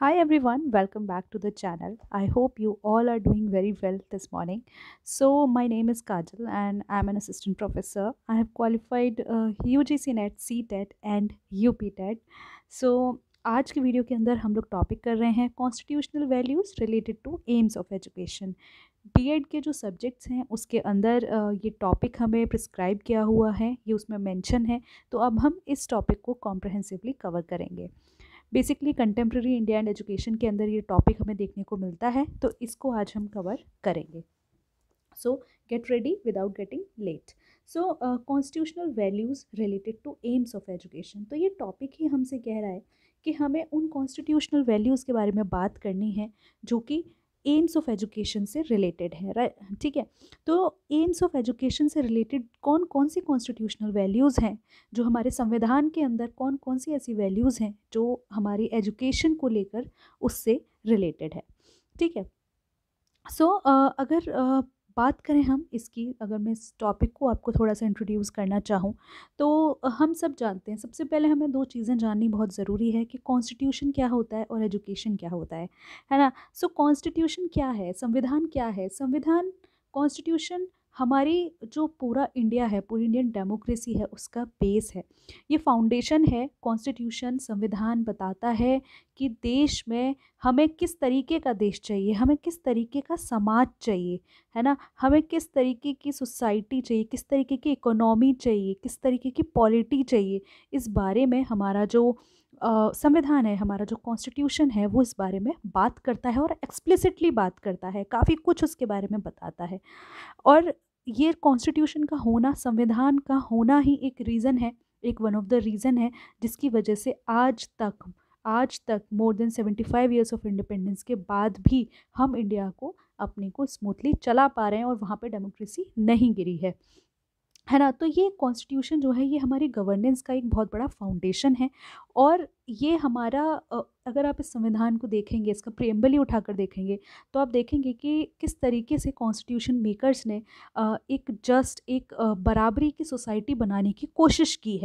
Hi everyone, welcome back to the channel. I hope you all are doing very well this morning. So, my name is Kajal and I'm an assistant professor. I have qualified UGC NET, CTET and UP TET. So, आज की video के अंदर हम लोग topic कर रहे हैं constitutional values related to aims of education. BEd के जो सब्जेक्ट्स हैं उसके अंदर ये टॉपिक हमें प्रिस्क्राइब किया हुआ है, ये उसमें मेंशन है। तो अब हम इस टॉपिक को कॉम्प्रहेंसिवली कवर करेंगे। Basically contemporary India and education के अंदर ये टॉपिक हमें देखने को मिलता है, तो इसको आज हम कवर करेंगे। So get ready without getting late. So constitutional values related to aims of education, तो ये टॉपिक ही हमसे कह रहा है कि हमें उन कॉन्स्टिट्यूशनल वैल्यूज़ के बारे में बात करनी है जो कि एम्स ऑफ एजुकेशन से रिलेटेड है, राइट? ठीक है। तो एम्स ऑफ एजुकेशन से रिलेटेड कौन कौन सी कॉन्स्टिट्यूशनल वैल्यूज़ हैं, जो हमारे संविधान के अंदर कौन कौन सी ऐसी वैल्यूज़ हैं जो हमारी एजुकेशन को लेकर उससे रिलेटेड है। ठीक है। सो अगर बात करें हम इसकी, अगर मैं इस टॉपिक को आपको थोड़ा सा इंट्रोड्यूस करना चाहूँ, तो हम सब जानते हैं, सबसे पहले हमें दो चीज़ें जाननी बहुत ज़रूरी है कि कॉन्स्टिट्यूशन क्या होता है और एजुकेशन क्या होता है ना? सो कॉन्स्टिट्यूशन क्या है, संविधान क्या है? संविधान, कॉन्स्टिट्यूशन हमारी जो पूरा इंडिया है, पूरी इंडियन डेमोक्रेसी है, उसका बेस है, ये फाउंडेशन है। कॉन्स्टिट्यूशन, संविधान बताता है कि देश में हमें किस तरीके का देश चाहिए, हमें किस तरीके का समाज चाहिए, है ना? हमें किस तरीके की सोसाइटी चाहिए, किस तरीके की इकोनॉमी चाहिए, किस तरीके की पॉलिटी चाहिए। इस बारे में हमारा जो संविधान है, हमारा जो कॉन्स्टिट्यूशन है, वो इस बारे में बात करता है और एक्सप्लिसिटली बात करता है, काफ़ी कुछ उसके बारे में बताता है। और ये कॉन्स्टिट्यूशन का होना, संविधान का होना ही एक रीज़न है, एक वन ऑफ द रीज़न है जिसकी वजह से आज तक more than 75 years of independence के बाद भी हम इंडिया को अपने को स्मूथली चला पा रहे हैं और वहाँ पे डेमोक्रेसी नहीं गिरी है ना? तो ये कॉन्स्टिट्यूशन जो है, ये हमारी गवर्नेंस का एक बहुत बड़ा फाउंडेशन है। और ये हमारा अगर आप इस संविधान को देखेंगे, इसका प्रिएम्बल ही उठाकर देखेंगे, तो आप देखेंगे कि किस तरीके से कॉन्स्टिट्यूशन मेकर्स ने एक बराबरी की सोसाइटी बनाने की कोशिश की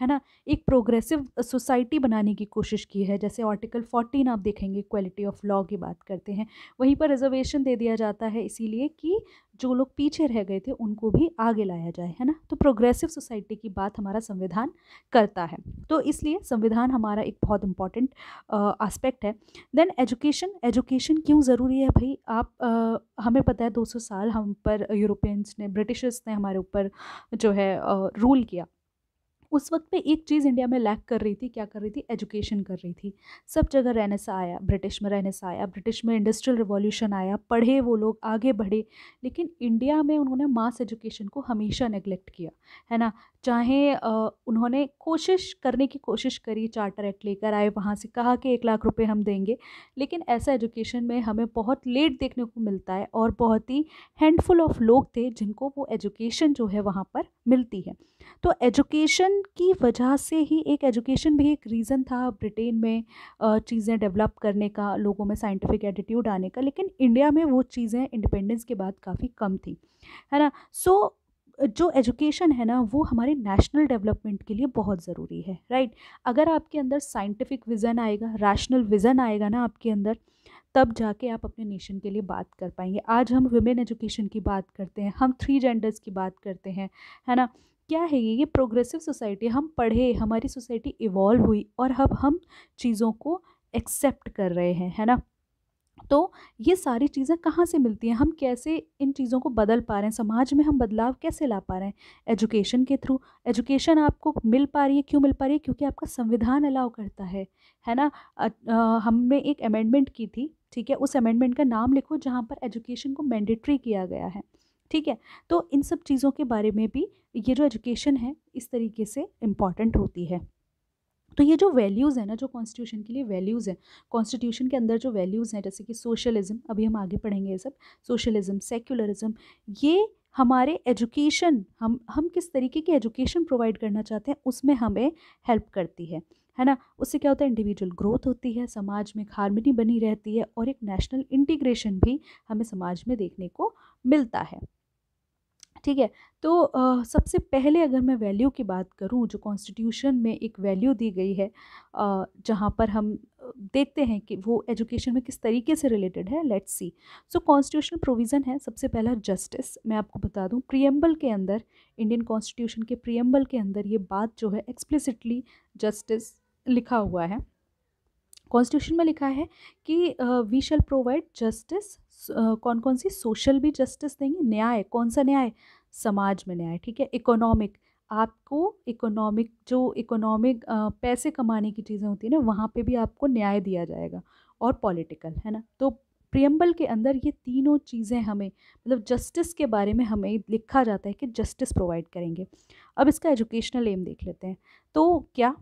है ना? एक प्रोग्रेसिव सोसाइटी बनाने की कोशिश की है। जैसे आर्टिकल 14 आप देखेंगे, इक्वालिटी ऑफ लॉ की बात करते हैं, वहीं पर रिजर्वेशन दे दिया जाता है इसीलिए कि जो लोग पीछे रह गए थे उनको भी आगे लाया जाए, है ना? तो प्रोग्रेसिव सोसाइटी की बात हमारा संविधान करता है, तो इसलिए संविधान हमारा एक बहुत इंपॉर्टेंट एस्पेक्ट है। देन एजुकेशन, एजुकेशन क्यों ज़रूरी है भाई? आप हमें पता है 200 साल हम पर यूरोपियंस ने, ब्रिटिशर्स ने हमारे ऊपर जो है रूल किया। उस वक्त पे एक चीज़ इंडिया में लैक कर रही थी, क्या कर रही थी? एजुकेशन कर रही थी। सब जगह रेनेसा आया, ब्रिटिश में रेनेसा आया, ब्रिटिश में इंडस्ट्रियल रिवॉल्यूशन आया, पढ़े वो लोग, आगे बढ़े, लेकिन इंडिया में उन्होंने मास एजुकेशन को हमेशा नेग्लेक्ट किया, है ना? चाहे उन्होंने कोशिश करने की कोशिश करी, चार्टर एक्ट लेकर आए, वहाँ से कहा कि 1 लाख रुपए हम देंगे, लेकिन ऐसा एजुकेशन में हमें बहुत लेट देखने को मिलता है और बहुत ही हैंडफुल ऑफ लोग थे जिनको वो एजुकेशन जो है वहाँ पर मिलती है। तो एजुकेशन की वजह से ही, एक एजुकेशन भी एक रीज़न था ब्रिटेन में चीज़ें डेवलप करने का, लोगों में साइंटिफिक एटीट्यूड आने का, लेकिन इंडिया में वो चीज़ें इंडिपेंडेंस के बाद काफ़ी कम थी, है ना? सो जो एजुकेशन है ना, वो हमारे नेशनल डेवलपमेंट के लिए बहुत ज़रूरी है, राइट? अगर आपके अंदर साइंटिफिक विज़न आएगा, रैशनल विज़न आएगा ना आपके अंदर, तब जाके आप अपने नेशन के लिए बात कर पाएंगे। आज हम वुमेन एजुकेशन की बात करते हैं, हम 3 जेंडर्स की बात करते हैं, है ना? क्या है ये प्रोग्रेसिव सोसाइटी, हम पढ़े, हमारी सोसाइटी इवॉल्व हुई और अब हम चीज़ों को एक्सेप्ट कर रहे हैं, है ना? तो ये सारी चीज़ें कहाँ से मिलती हैं, हम कैसे इन चीज़ों को बदल पा रहे हैं, समाज में हम बदलाव कैसे ला पा रहे हैं? एजुकेशन के थ्रू। एजुकेशन आपको मिल पा रही है, क्यों मिल पा रही है? क्योंकि आपका संविधान अलाउ करता है ना? हमने एक अमेंडमेंट की थी, ठीक है? उस अमेंडमेंट का नाम लिखो जहाँ पर एजुकेशन को मैंडेटरी किया गया है, ठीक है? तो इन सब चीज़ों के बारे में भी ये जो एजुकेशन है इस तरीके से इम्पॉर्टेंट होती है। तो ये जो वैल्यूज़ हैं ना, जो कॉन्स्टिट्यूशन के लिए वैल्यूज़ हैं, कॉन्स्टिट्यूशन के अंदर जो वैल्यूज़ हैं, जैसे कि सोशलिज्म, अभी हम आगे पढ़ेंगे ये सब, सोशलिज्म, सेक्युलरिज्म, ये हमारे एजुकेशन, हम किस तरीके की एजुकेशन प्रोवाइड करना चाहते हैं उसमें हमें हेल्प करती है ना? उससे क्या होता है? इंडिविजुअल ग्रोथ होती है, समाज में एक हार्मनी बनी रहती है और एक नेशनल इंटीग्रेशन भी हमें समाज में देखने को मिलता है, ठीक है? तो सबसे पहले अगर मैं वैल्यू की बात करूँ, जो कॉन्स्टिट्यूशन में एक वैल्यू दी गई है, जहाँ पर हम देखते हैं कि वो एजुकेशन में किस तरीके से रिलेटेड है। Let's see. So constitutional provision है सबसे पहला जस्टिस। मैं आपको बता दूं प्रियम्बल के अंदर, इंडियन कॉन्स्टिट्यूशन के प्रियम्बल के अंदर ये बात जो है एक्सप्लिसिटली जस्टिस लिखा हुआ है। कॉन्स्टिट्यूशन में लिखा है कि वी शैल प्रोवाइड जस्टिस। कौन कौन सी? सोशल भी जस्टिस देंगे, न्याय, कौन सा न्याय? समाज में न्याय, ठीक है। इकोनॉमिक, आपको इकोनॉमिक जो इकोनॉमिक पैसे कमाने की चीज़ें होती है ना, वहाँ पे भी आपको न्याय दिया जाएगा। और पॉलिटिकल, है ना। तो प्रियम्बल के अंदर ये तीनों चीज़ें हमें, मतलब जस्टिस के बारे में हमें लिखा जाता है कि जस्टिस प्रोवाइड करेंगे। अब इसका एजुकेशनल एम देख लेते हैं। तो क्या,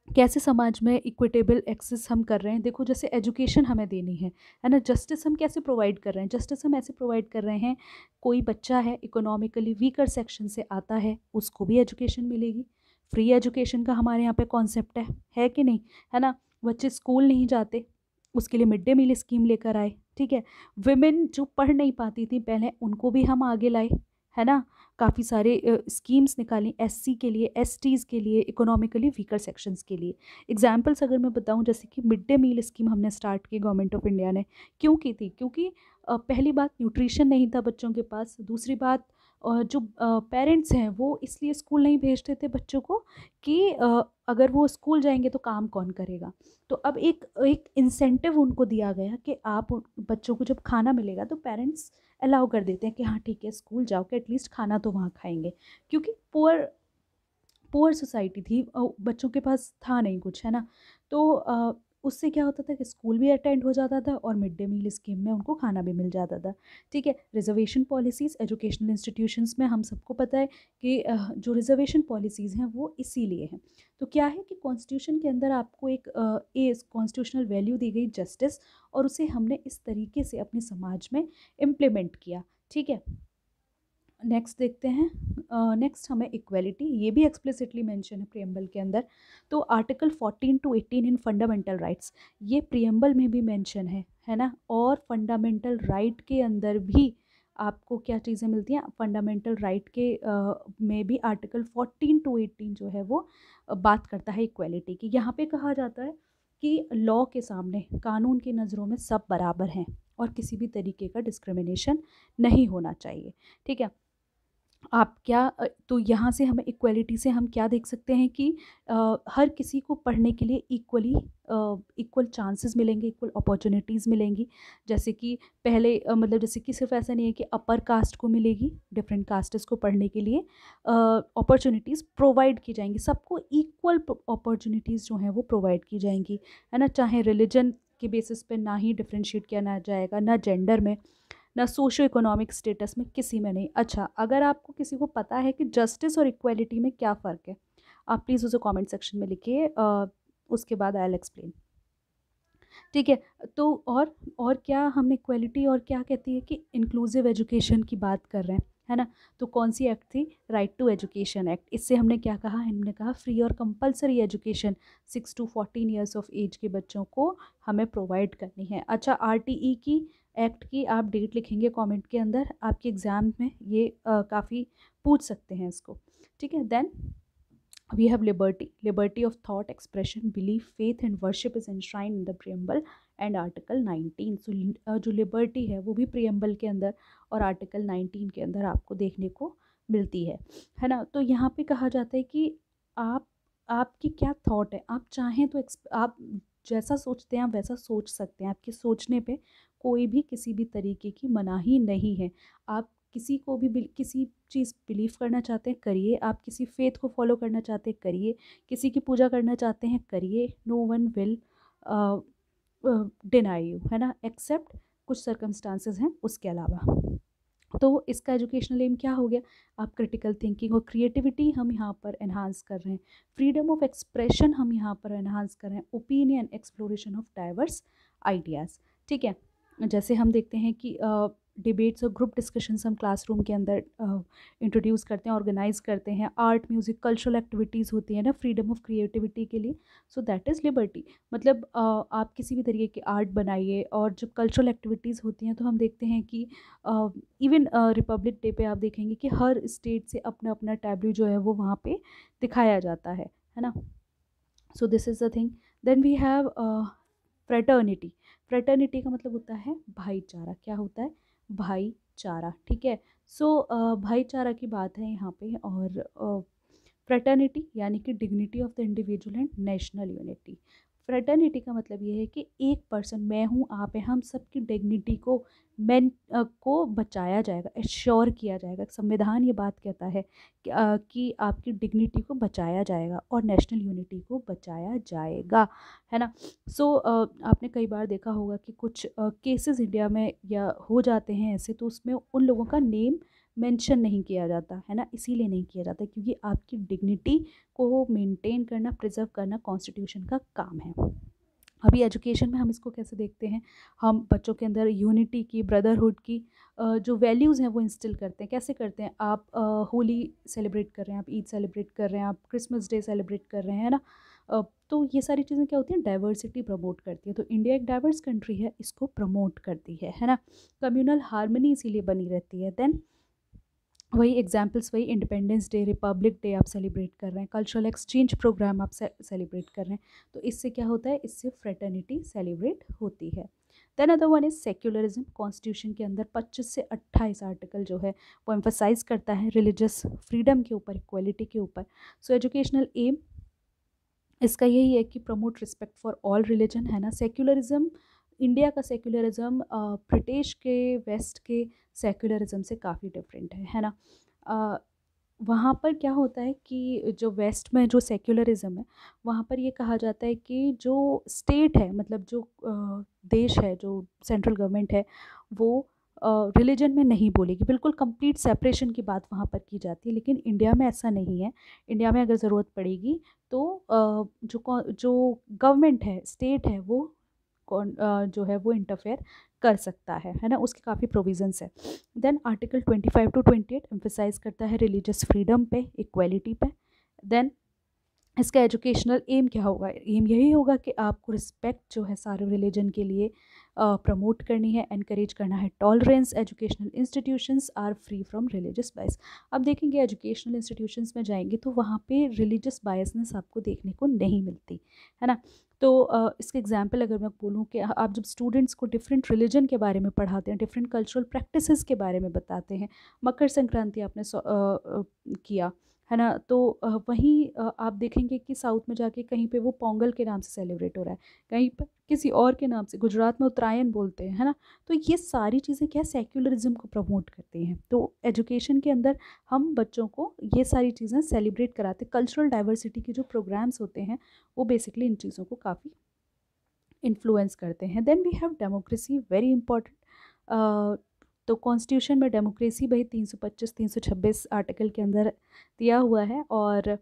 कैसे समाज में इक्विटेबल एक्सेस हम कर रहे हैं? देखो, जैसे एजुकेशन हमें देनी है ना। जस्टिस हम कैसे प्रोवाइड कर रहे हैं? जस्टिस हम ऐसे प्रोवाइड कर रहे हैं, कोई बच्चा है इकोनॉमिकली वीकर सेक्शन से आता है, उसको भी एजुकेशन मिलेगी। फ्री एजुकेशन का हमारे यहाँ पे कॉन्सेप्ट है कि नहीं, है ना। बच्चे स्कूल नहीं जाते, उसके लिए मिड डे मील स्कीम लेकर आए, ठीक है। विमेन जो पढ़ नहीं पाती थी पहले, उनको भी हम आगे लाए, है ना। काफ़ी सारे स्कीम्स निकाली एससी के लिए, एसटीज़ के लिए, इकोनॉमिकली वीकर सेक्शंस के लिए। एग्जांपल्स अगर मैं बताऊं, जैसे कि मिड डे मील स्कीम हमने स्टार्ट की गवर्नमेंट ऑफ इंडिया ने। क्यों की थी? क्योंकि पहली बात न्यूट्रिशन नहीं था बच्चों के पास। दूसरी बात, जो पेरेंट्स हैं वो इसलिए स्कूल नहीं भेजते थे बच्चों को कि अगर वो स्कूल जाएंगे तो काम कौन करेगा। तो अब एक एक इंसेंटिव उनको दिया गया कि आप बच्चों को जब खाना मिलेगा तो पेरेंट्स अलाउ कर देते हैं कि हाँ ठीक है, स्कूल जाओ कि एटलीस्ट खाना तो वहाँ खाएंगे। क्योंकि पुअर पुअर सोसाइटी थी, बच्चों के पास था नहीं कुछ, है ना। तो उससे क्या होता था कि स्कूल भी अटेंड हो जाता था और मिड डे मील स्कीम में उनको खाना भी मिल जाता था, ठीक है। रिजर्वेशन पॉलिसीज़ एजुकेशनल इंस्टीट्यूशंस में हम सबको पता है कि जो रिजर्वेशन पॉलिसीज़ हैं वो इसीलिए हैं। तो क्या है कि कॉन्स्टिट्यूशन के अंदर आपको एक कॉन्स्टिट्यूशनल वैल्यू दी गई जस्टिस, और उसे हमने इस तरीके से अपने समाज में इम्प्लीमेंट किया, ठीक है। नेक्स्ट देखते हैं। नेक्स्ट हमें इक्वेलिटी, ये भी एक्सप्लिसिटली मेंशन है प्रियम्बल के अंदर। तो article 14 to 18 in fundamental rights, ये प्रियम्बल में भी मेंशन है ना। और फंडामेंटल राइट के अंदर भी आपको क्या चीज़ें मिलती हैं? फंडामेंटल राइट के में भी आर्टिकल 14 to 18 जो है वो बात करता है इक्वेलिटी की। यहाँ पे कहा जाता है कि लॉ के सामने, कानून की नज़रों में सब बराबर हैं और किसी भी तरीके का डिस्क्रिमिनेशन नहीं होना चाहिए, ठीक है। आप क्या तो यहाँ से हमें इक्वलिटी से हम क्या देख सकते हैं कि हर किसी को पढ़ने के लिए इक्वल चांसेस मिलेंगे, इक्वल अपॉर्चुनिटीज़ मिलेंगी। जैसे कि पहले मतलब जैसे कि सिर्फ ऐसा नहीं है कि अपर कास्ट को मिलेगी, डिफरेंट कास्ट्स को पढ़ने के लिए अपॉर्चुनिटीज़ प्रोवाइड की जाएंगी। सबको इक्वल अपॉर्चुनिटीज़ जो हैं वो प्रोवाइड की जाएंगी, है ना। चाहे रिलीजन के बेसिस पे ना ही डिफ्रेंशिएट किया ना जाएगा, ना जेंडर में, ना सोशो इकोनॉमिक स्टेटस में, किसी में नहीं। अच्छा, अगर आपको किसी को पता है कि जस्टिस और इक्वलिटी में क्या फ़र्क है, आप प्लीज़ उसे कमेंट सेक्शन में लिखिए, उसके बाद आई विल एक्सप्लेन, ठीक है। तो और क्या हमने इक्वलिटी और क्या कहती है कि इंक्लूसिव एजुकेशन की बात कर रहे हैं, है ना। तो कौन सी एक्ट थी? Right to education act. इससे हमने क्या कहा? हमने कहा फ्री और compulsory education 6 to 14 years of age के बच्चों को हमें प्रोवाइड करनी है। अच्छा, आरटीई की एक्ट की आप डेट लिखेंगे कमेंट के अंदर, आपके एग्ज़ाम में ये काफ़ी पूछ सकते हैं इसको, ठीक है। Then we have liberty of thought, expression, belief, faith and worship is enshrined in the preamble and article 19। so जो लिबर्टी है वो भी प्रियम्बल के अंदर और आर्टिकल 19 के अंदर आपको देखने को मिलती है ना। तो यहाँ पे कहा जाता है कि आप आपकी क्या थॉट है, आप चाहें तो आप जैसा सोचते हैं आप वैसा सोच सकते हैं। आपके सोचने पे कोई भी किसी भी तरीके की मनाही नहीं है। आप किसी को भी किसी चीज़ बिलीव करना चाहते हैं करिए, आप किसी फेथ को फॉलो करना चाहते हैं करिए, किसी की पूजा करना चाहते हैं करिए, no one will deny you, है ना, एक्सेप्ट कुछ सर्कमस्टांसेस हैं उसके अलावा। तो इसका एजुकेशनल एम क्या हो गया? आप क्रिटिकल थिंकिंग और क्रिएटिविटी हम यहाँ पर एनहांस कर रहे हैं, फ्रीडम ऑफ एक्सप्रेशन हम यहाँ पर एनहांस कर रहे हैं, opinion, exploration of diverse ideas, ठीक है। जैसे हम देखते हैं कि डिबेट्स और ग्रुप डिस्कशंस हम क्लासरूम के अंदर इंट्रोड्यूस करते हैं, ऑर्गेनाइज करते हैं। आर्ट, म्यूज़िक, कल्चरल एक्टिविटीज़ होती हैं ना फ्रीडम ऑफ क्रिएटिविटी के लिए, सो दैट इज़ लिबर्टी। मतलब आप किसी भी तरीके की आर्ट बनाइए, और जब कल्चरल एक्टिविटीज़ होती हैं तो हम देखते हैं कि इवन रिपब्लिक डे पे आप देखेंगे कि हर स्टेट से अपना अपना टैब्लू जो है वो वहाँ पे दिखाया जाता है ना। So this is the thing. Then we have fraternity. Fraternity का मतलब होता है भाईचारा। क्या होता है? भाईचारा, ठीक है। सो भाईचारा की बात है यहाँ पे। और फ्रेटर्निटी यानी कि dignity of the individual and national unity. Fraternity का मतलब ये है कि एक पर्सन, मैं हूँ, आप है, हम सबकी डिग्निटी को को बचाया जाएगा, एश्योर किया जाएगा। संविधान ये बात कहता है कि आपकी डिग्निटी को बचाया जाएगा और नेशनल यूनिटी को बचाया जाएगा, है ना। सो आपने कई बार देखा होगा कि कुछ केसेस इंडिया में या हो जाते हैं ऐसे, तो उसमें उन लोगों का नेम मेंशन नहीं किया जाता है ना। इसीलिए नहीं किया जाता क्योंकि आपकी डिग्निटी को मेंटेन करना, प्रिजर्व करना कॉन्स्टिट्यूशन का काम है। अभी एजुकेशन में हम इसको कैसे देखते हैं? हम बच्चों के अंदर यूनिटी की, ब्रदरहुड की जो वैल्यूज़ हैं वो इंस्टिल करते हैं। कैसे करते हैं? आप होली सेलिब्रेट कर रहे हैं, आप ईद सेलिब्रेट कर रहे हैं, आप क्रिसमस डे सेलिब्रेट कर रहे हैं, है ना। तो ये सारी चीज़ें क्या होती हैं? डाइवर्सिटी प्रमोट करती है। तो इंडिया एक डाइवर्स कंट्री है, इसको प्रमोट करती है ना। कम्युनल हार्मनी इसीलिए बनी रहती है। देन वही एग्जाम्पल्स, वही इंडिपेंडेंस डे, रिपब्लिक डे आप सेलिब्रेट कर रहे हैं, कल्चरल एक्सचेंज प्रोग्राम आप सेलिब्रेट कर रहे हैं, तो इससे क्या होता है? इससे फ्रेटर्निटी सेलिब्रेट होती है। Then other one is secularism. Constitution के अंदर 25 से 28 आर्टिकल जो है वो एम्फोसाइज करता है रिलीजियस फ्रीडम के ऊपर, इक्वलिटी के ऊपर। सो एजुकेशनल एम इसका यही है कि promote respect for all religion, है ना। सेक्युलरिज्म, इंडिया का सेक्युलरिज्म ब्रिटिश के, वेस्ट के सेक्युलरिज्म से काफ़ी डिफरेंट है ना। वहाँ पर क्या होता है कि जो वेस्ट में जो सेक्युलरिज्म है, वहाँ पर ये कहा जाता है कि जो स्टेट है, मतलब जो देश है, जो सेंट्रल गवर्नमेंट है, वो रिलीजन में नहीं बोलेगी। बिल्कुल कंप्लीट सेपरेशन की बात वहाँ पर की जाती है। लेकिन इंडिया में ऐसा नहीं है। इंडिया में अगर ज़रूरत पड़ेगी तो जो गवर्नमेंट है, स्टेट है, वो जो है वो इंटरफेयर कर सकता है ना। उसके काफ़ी प्रोविजंस है। देन आर्टिकल 25 टू 28 एम्फेसाइज करता है रिलीजियस फ्रीडम पे, इक्वलिटी पे। देन इसका एजुकेशनल एम क्या होगा? एम यही होगा कि आपको रिस्पेक्ट जो है सारे रिलीजन के लिए प्रमोट करनी है, एनकरेज करना है। Tolerance, educational institutions are free from religious bias. अब देखेंगे एजुकेशनल इंस्टीट्यूशंस में जाएंगे तो वहाँ पे रिलीजियस बायसनेस आपको देखने को नहीं मिलती, है ना। तो इसके एग्जांपल अगर मैं बोलूँ कि आप जब स्टूडेंट्स को डिफरेंट रिलीजन के बारे में पढ़ाते हैं, डिफरेंट कल्चरल प्रैक्टिसेस के बारे में बताते हैं, मकर संक्रांति आपने किया, है ना, तो वहीं आप देखेंगे कि साउथ में जाके कहीं पे वो पोंगल के नाम से सेलिब्रेट हो रहा है, कहीं पर किसी और के नाम से, गुजरात में उत्तरायण बोलते हैं, है ना। तो ये सारी चीज़ें क्या सेक्युलरिज्म को प्रमोट करती हैं। तो एजुकेशन के अंदर हम बच्चों को ये सारी चीज़ें सेलिब्रेट कराते। कल्चरल डाइवर्सिटी के जो प्रोग्राम्स होते हैं वो बेसिकली इन चीज़ों को काफ़ी इन्फ्लुएंस करते हैं। Then we have democracy, very important. तो कॉन्स्टिट्यूशन में डेमोक्रेसी भाई 325 326 आर्टिकल के अंदर दिया हुआ है। और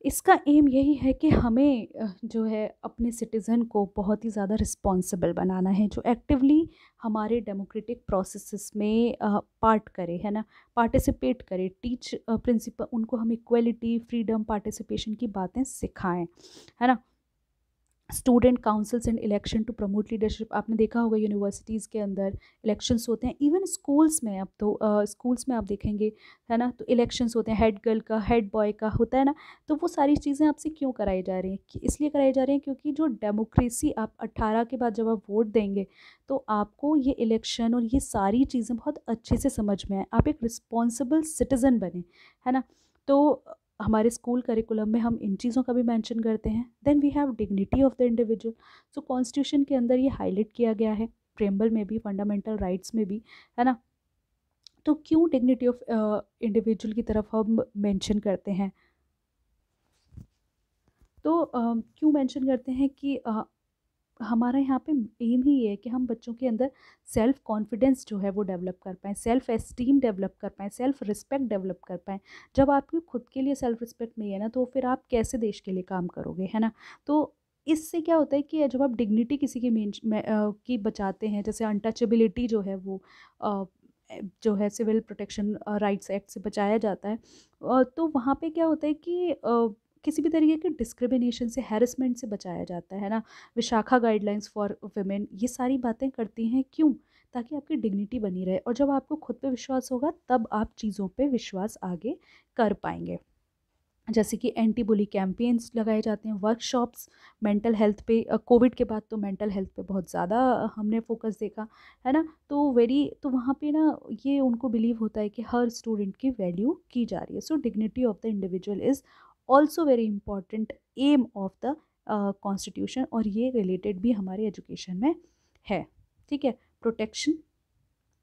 इसका एम यही है कि हमें जो है अपने सिटीज़न को बहुत ही ज़्यादा रिस्पॉन्सिबल बनाना है, जो एक्टिवली हमारे डेमोक्रेटिक प्रोसेसेस में पार्ट करे, है ना, पार्टिसिपेट करे, टीच प्रिंसिपल, उनको हम इक्वलिटी, फ्रीडम, पार्टिसिपेशन की बातें सिखाएं, है ना। Student councils and election to promote leadership. आपने देखा होगा यूनिवर्सिटीज़ के अंदर इलेक्शंस होते हैं, इवन स्कूल्स में। अब तो स्कूल्स में आप देखेंगे, है ना, तो इलेक्शंस होते हैं, हेड गर्ल का, हेड बॉय का होता है ना। तो वो सारी चीज़ें आपसे क्यों कराई जा रही हैं? इसलिए कराई जा रही हैं क्योंकि जो डेमोक्रेसी, आप 18 के बाद जब आप वोट देंगे तो आपको ये इलेक्शन और ये सारी चीज़ें बहुत अच्छे से समझ में आए, आप एक रिस्पॉन्सिबल सिटीज़न बने, है ना। तो हमारे स्कूल करिकुलम में हम इन चीज़ों का भी मेंशन करते हैं। Then we have dignity of the individual. So constitution के अंदर ये हाईलाइट किया गया है, प्रेम्बल में भी, फंडामेंटल राइट्स में भी, है ना। तो क्यों डिग्निटी ऑफ इंडिविजुअल की तरफ हम मेंशन करते हैं? तो क्यों मेंशन करते हैं कि हमारा यहाँ पे एम ही ये है कि हम बच्चों के अंदर सेल्फ कॉन्फिडेंस जो है वो डेवलप कर पाएँ, सेल्फ एस्टीम डेवलप कर पाएँ, सेल्फ रिस्पेक्ट डेवलप कर पाएँ। जब आपकी खुद के लिए सेल्फ रिस्पेक्ट नहीं है ना, तो फिर आप कैसे देश के लिए काम करोगे, है ना। तो इससे क्या होता है कि जब आप डिग्निटी किसी की की बचाते हैं, जैसे अनटचेबिलिटी जो है वो जो है सिविल प्रोटेक्शन राइट्स एक्ट से बचाया जाता है, तो वहाँ पे क्या होता है कि किसी भी तरीके के डिस्क्रिमिनेशन से, हैरेसमेंट से बचाया जाता है ना। विशाखा गाइडलाइंस फॉर वुमेन ये सारी बातें करती हैं, क्यों? ताकि आपकी डिग्निटी बनी रहे, और जब आपको खुद पे विश्वास होगा तब आप चीज़ों पे विश्वास आगे कर पाएंगे। जैसे कि एंटी बुली कैंपेन्स लगाए जाते हैं, वर्कशॉप्स मेंटल हेल्थ पे। कोविड के बाद तो मेंटल हेल्थ पे बहुत ज़्यादा हमने फोकस देखा, है ना। तो वहाँ पे ना ये उनको बिलीव होता है कि हर स्टूडेंट की वैल्यू की जा रही है। So dignity of the individual is also very important aim of the constitution, और ये रिलेटेड भी हमारे एजुकेशन में है। ठीक है। प्रोटेक्शन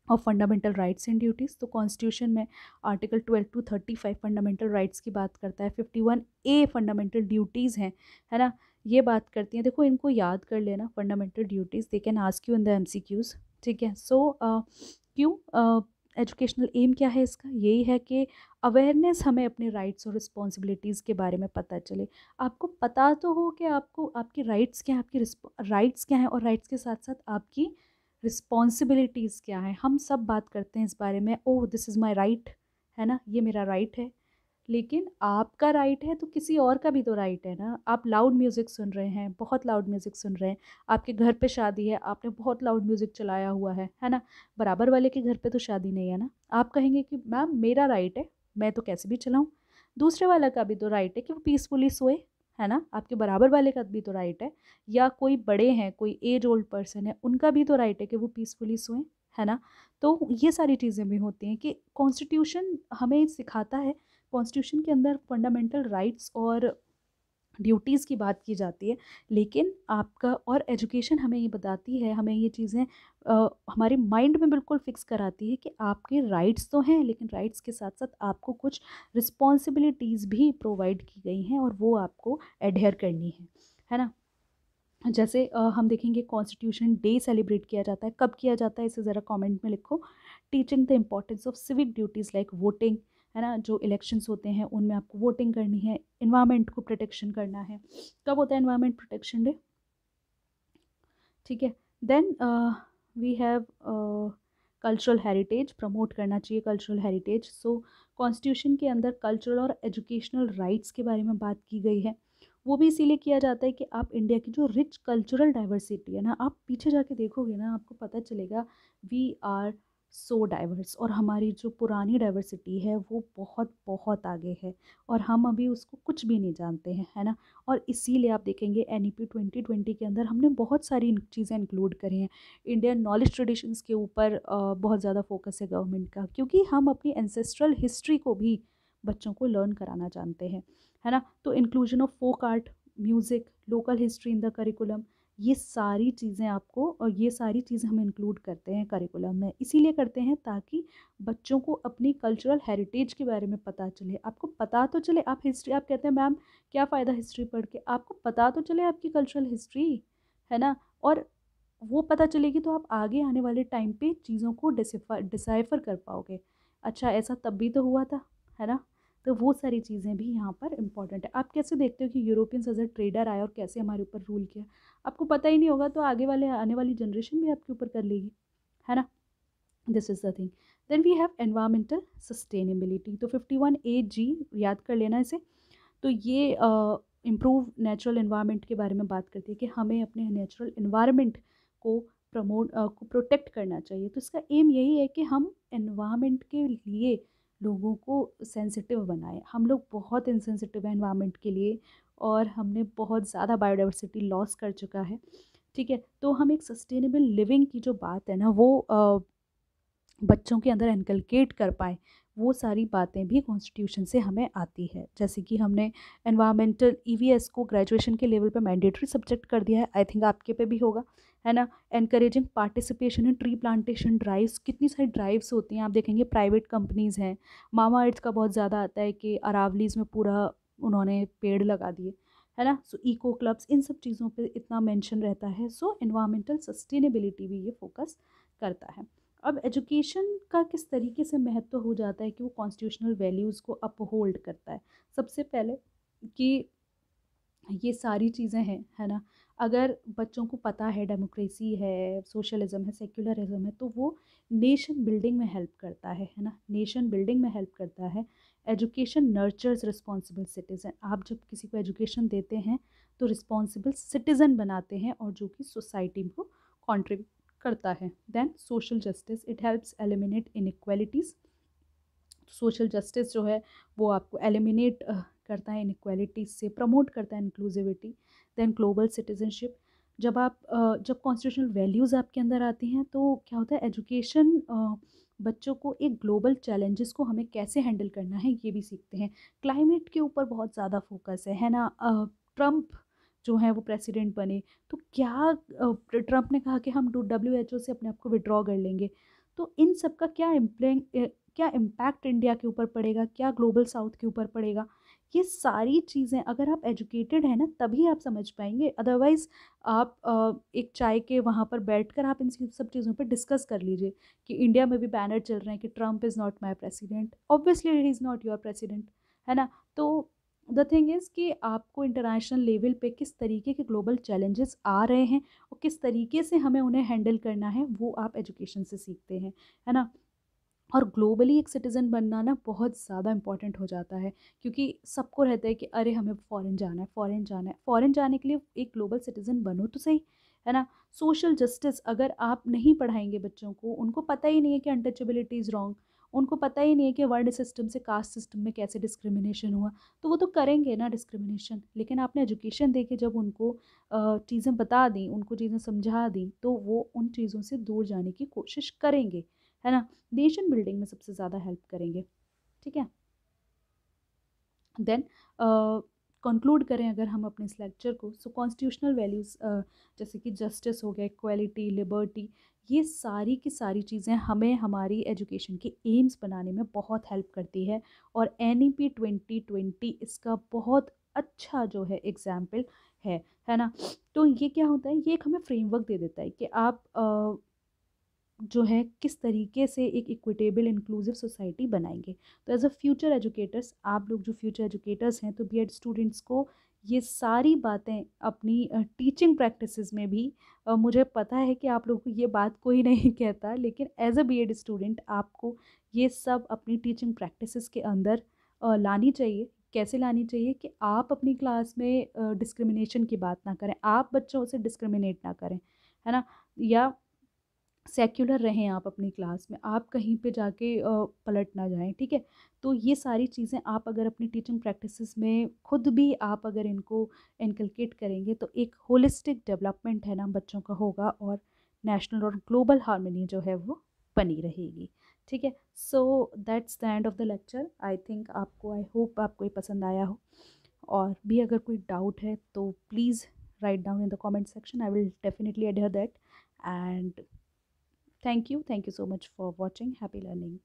और फंडामेंटल राइट्स एंड ड्यूटीज़, तो कॉन्स्टिट्यूशन में आर्टिकल 12 to 35 फंडामेंटल राइट्स की बात करता है। 51A फंडामेंटल ड्यूटीज़ हैं, है ना, ये बात करती हैं। देखो इनको याद कर लेना, fundamental duties, they can ask you in the MCQs। ठीक है। सो क्यों एजुकेशनल एम क्या है इसका, यही है कि अवेयरनेस, हमें अपने राइट्स और रिस्पॉन्सिबिलिटीज़ के बारे में पता चले। आपको पता तो हो कि आपको आपके राइट्स क्या हैं, आपकी राइट्स क्या हैं, और राइट्स के साथ साथ आपकी रिस्पॉन्सिबिलिटीज़ क्या है। हम सब बात करते हैं इस बारे में, oh this is my right, है ना, ये मेरा राइट है। लेकिन आपका राइट है तो किसी और का भी तो राइट है ना। आप लाउड म्यूज़िक सुन रहे हैं, बहुत लाउड म्यूज़िक सुन रहे हैं, आपके घर पे शादी है, आपने बहुत लाउड म्यूज़िक चलाया हुआ है ना। बराबर वाले के घर पे तो शादी नहीं है ना। आप कहेंगे कि मैम मेरा राइट है, मैं तो कैसे भी चलाऊँ। दूसरे वाला का भी तो राइट है कि वो पीसफुली सोए, है ना। आपके बराबर वाले का भी तो राइट है, या कोई बड़े हैं, कोई एज ओल्ड पर्सन है, उनका भी तो राइट है कि वो पीसफुली सोएं, है ना। तो ये सारी चीज़ें भी होती हैं कि कॉन्स्टिट्यूशन हमें सिखाता है। कॉन्स्टिट्यूशन के अंदर फंडामेंटल राइट्स और ड्यूटीज़ की बात की जाती है, लेकिन आपका और एजुकेशन हमें ये बताती है, हमें ये चीज़ें हमारे माइंड में बिल्कुल फिक्स कराती है कि आपके राइट्स तो हैं, लेकिन राइट्स के साथ साथ आपको कुछ रिस्पॉन्सिबिलिटीज़ भी प्रोवाइड की गई हैं, और वो आपको एडहेयर करनी है ना। जैसे हम देखेंगे कॉन्स्टिट्यूशन डे सेलिब्रेट किया जाता है, कब किया जाता है इसे ज़रा कमेंट में लिखो। Teaching the importance of civic duties like voting, है ना, जो इलेक्शंस होते हैं उनमें आपको वोटिंग करनी है, इन्वायरमेंट को प्रोटेक्शन करना है। कब होता है इन्वायरमेंट प्रोटेक्शन डे? ठीक है। Then we have cultural heritage, promote करना चाहिए कल्चरल हेरिटेज। सो कॉन्स्टिट्यूशन के अंदर कल्चरल और एजुकेशनल राइट्स के बारे में बात की गई है। वो भी इसीलिए किया जाता है कि आप इंडिया की जो रिच कल्चरल डाइवर्सिटी है ना, आप पीछे जाके देखोगे ना, आपको पता चलेगा वी आर सो डाइवर्स, और हमारी जो पुरानी डाइवर्सिटी है वो बहुत बहुत आगे है, और हम अभी उसको कुछ भी नहीं जानते हैं, है ना। और इसीलिए आप देखेंगे NEP 2020 के अंदर हमने बहुत सारी चीज़ें इंक्लूड करी हैं। इंडियन नॉलेज ट्रेडिशंस के ऊपर बहुत ज़्यादा फोकस है गवर्नमेंट का, क्योंकि हम अपनी एंसेस्ट्रल हिस्ट्री को भी बच्चों को लर्न कराना जानते हैं, है ना। तो inclusion of folk art, music, local history in the curriculum, ये सारी चीज़ें आपको, और ये सारी चीज़ें हम इंक्लूड करते हैं करिकुलम में, इसीलिए करते हैं ताकि बच्चों को अपनी कल्चरल हेरिटेज के बारे में पता चले। आपको पता तो चले, आप हिस्ट्री, आप कहते हैं मैम क्या फ़ायदा हिस्ट्री पढ़ के, आपको पता तो चले आपकी कल्चरल हिस्ट्री, है ना। और वो पता चलेगी तो आप आगे आने वाले टाइम पे चीज़ों को डिसाइफर कर पाओगे। अच्छा ऐसा तब भी तो हुआ था, है ना। तो वो सारी चीज़ें भी यहाँ पर इम्पॉर्टेंट है। आप कैसे देखते हो कि यूरोपियंस एज अ ट्रेडर आए और कैसे हमारे ऊपर रूल किया। आपको पता ही नहीं होगा तो आने वाली जनरेशन भी आपके ऊपर कर लेगी, है ना। This is the thing. Then we have environmental sustainability, तो 51AG याद कर लेना इसे। तो ये इम्प्रूव नेचुरल इन्वायरमेंट के बारे में बात करती है कि हमें अपने नेचुरल इन्वायरमेंट को को प्रोटेक्ट करना चाहिए। तो इसका एम यही है कि हम इन्वायरमेंट के लिए लोगों को सेंसिटिव बनाएं। हम लोग बहुत इनसेंसिटिव हैं इन्वायरमेंट के लिए, और हमने बहुत ज़्यादा बायोडाइवर्सिटी लॉस कर चुका है। ठीक है। तो हम एक सस्टेनेबल लिविंग की जो बात है ना, वो बच्चों के अंदर इनकलकेट कर पाएँ, वो सारी बातें भी कॉन्स्टिट्यूशन से हमें आती है। जैसे कि हमने एनवायरमेंटल EVS को ग्रेजुएशन के लेवल पे मैंडेटरी सब्जेक्ट कर दिया है, आई थिंक आपके पे भी होगा, है ना। Encouraging participation in tree plantation drives, कितनी सारी ड्राइव्स होती हैं, आप देखेंगे प्राइवेट कंपनीज़ हैं। मामा अर्थ का बहुत ज़्यादा आता है कि अरावलीज़ में पूरा उन्होंने पेड़ लगा दिए, है ना। सो इको क्लब्स, इन सब चीज़ों पे इतना मेंशन रहता है। सो एनवायरमेंटल सस्टेनेबिलिटी भी ये फोकस करता है। अब एजुकेशन का किस तरीके से महत्व हो जाता है कि वो कॉन्स्टिट्यूशनल वैल्यूज़ को अपहोल्ड करता है। सबसे पहले कि ये सारी चीज़ें हैं, है ना। अगर बच्चों को पता है डेमोक्रेसी है, सोशलिज्म है, सेक्युलरिज्म है, तो वो नेशन बिल्डिंग में हेल्प करता है ना। नेशन बिल्डिंग में हेल्प करता है। एजुकेशन नर्चर्स रिस्पॉन्सिबल सिटीज़न, आप जब किसी को एजुकेशन देते हैं तो रिस्पॉन्सिबल सिटीज़न बनाते हैं, और जो कि सोसाइटी को कॉन्ट्रीब्यूट करता है। Then social justice, it helps eliminate inequalities. Social justice जो है वो आपको एलिमिनेट करता है इनक्वालिटीज से, प्रमोट करता है इंक्लूसिविटी। देन ग्लोबल सिटीजनशिप, जब कॉन्स्टिट्यूशनल वैल्यूज़ आपके अंदर आती हैं तो क्या होता है, एजुकेशन बच्चों को एक ग्लोबल चैलेंजेस को हमें कैसे हैंडल करना है ये भी सीखते हैं। क्लाइमेट के ऊपर बहुत ज़्यादा फोकस है ना। ट्रम्प जो है वो प्रेसिडेंट बने तो क्या ट्रम्प ने कहा कि हम WHO से अपने आप को विड्रॉ कर लेंगे। तो इन सब का क्या इम्पैक्ट इंडिया के ऊपर पड़ेगा, क्या ग्लोबल साउथ के ऊपर पड़ेगा। ये सारी चीज़ें अगर आप एजुकेटेड हैं ना तभी आप समझ पाएंगे। अदरवाइज़ आप एक चाय के वहाँ पर बैठकर आप इन सब चीज़ों पर डिस्कस कर लीजिए कि इंडिया में भी बैनर चल रहे हैं कि Trump is not my president, obviously he is not your president, है ना। तो द थिंग इज़ कि आपको इंटरनेशनल लेवल पे किस तरीके के ग्लोबल चैलेंजेस आ रहे हैं और किस तरीके से हमें उन्हें हैंडल करना है वो आप एजुकेशन से सीखते हैं, है ना। और ग्लोबली एक सिटीज़न बनना ना बहुत ज़्यादा इंपॉर्टेंट हो जाता है, क्योंकि सबको रहता है कि अरे हमें फ़ॉरेन जाना है, फ़ॉरेन जाना है। फ़ॉरेन जाने के लिए एक ग्लोबल सिटीज़न बनो तो सही, है ना। सोशल जस्टिस अगर आप नहीं पढ़ाएंगे बच्चों को, उनको पता ही नहीं है कि अनटचेबिलिटी इज़ रॉन्ग, उनको पता ही नहीं है कि वर्ण सिस्टम से कास्ट सिस्टम में कैसे डिस्क्रिमिनेशन हुआ, तो वो तो करेंगे ना डिस्क्रिमिनेशन। लेकिन आपने एजुकेशन दे के जब उनको चीज़ें बता दी, उनको चीज़ें समझा दी, तो वो उन चीज़ों से दूर जाने की कोशिश करेंगे, है ना। नेशन बिल्डिंग में सबसे ज़्यादा हेल्प करेंगे, ठीक है। देन कंक्लूड करें अगर हम अपने इस लेक्चर को, सो कॉन्स्टिट्यूशनल वैल्यूज़ जैसे कि जस्टिस हो गया, इक्वालिटी, लिबर्टी, ये सारी की सारी चीज़ें हमें हमारी एजुकेशन के एम्स बनाने में बहुत हेल्प करती है। और NEP 2020 इसका बहुत अच्छा जो है एग्जाम्पल है ना। तो ये क्या होता है, ये एक हमें फ्रेमवर्क दे देता है कि आप जो है किस तरीके से एक इक्विटेबल इंक्लूसिव सोसाइटी बनाएंगे। तो एज अ फ्यूचर एजुकेटर्स, आप लोग जो फ्यूचर एजुकेटर्स हैं, तो B.Ed स्टूडेंट्स को ये सारी बातें अपनी टीचिंग प्रैक्टिसेस में भी, मुझे पता है कि आप लोगों को ये बात कोई नहीं कहता, लेकिन एज अ B.Ed स्टूडेंट आपको ये सब अपनी टीचिंग प्रैक्टिसेस के अंदर लानी चाहिए। कैसे लानी चाहिए कि आप अपनी क्लास में डिस्क्रिमिनेशन की बात ना करें, आप बच्चों से डिस्क्रिमिनेट ना करें, है ना। या सेक्युलर रहें आप अपनी क्लास में, आप कहीं पे जाके पलट ना जाएं, ठीक है। तो ये सारी चीज़ें आप अगर अपनी टीचिंग प्रैक्टिसेस में खुद भी आप अगर इनको इनकलकेट करेंगे तो एक होलिस्टिक डेवलपमेंट है ना बच्चों का होगा, और नेशनल और ग्लोबल हार्मनी जो है वो बनी रहेगी, ठीक है। So that's the end of the lecture. I think आपको, आई होप आपको ये पसंद आया हो। और भी अगर कोई डाउट है तो please write down in the comment section, I will definitely adhere that. And thank you so much for watching. Happy learning.